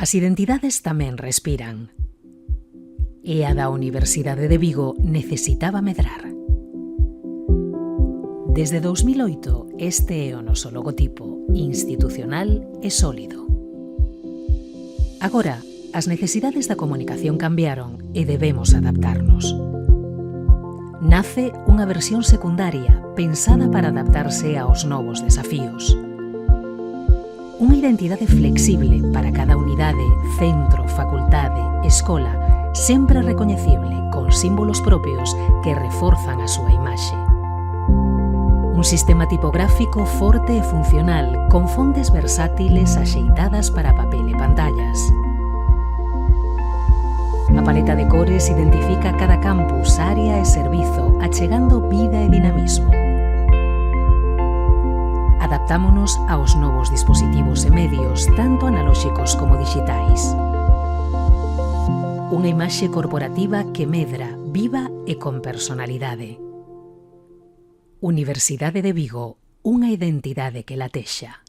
As identidades tamén respiran. E a da Universidade de Vigo necesitaba medrar. Desde 2008, este é o noso logotipo institucional e sólido. Agora, as necesidades da comunicación cambiaron e debemos adaptarnos. Nace unha versión secundaria pensada para adaptarse aos novos desafíos. Unha identidade flexible para cada unidade, centro, facultade, escola, sempre recoñecible con símbolos propios que reforzan a súa imaxe. Un sistema tipográfico forte e funcional con fontes versátiles axeitadas para papel e pantallas. A paleta de cores identifica cada campus, área e servizo, achegando vida e dinamismo. Adaptámonos aos novos dispositivos e medios, tanto analóxicos como dixitais. Unha imaxe corporativa que medra, viva e con personalidade. Universidade de Vigo, unha identidade que latexa.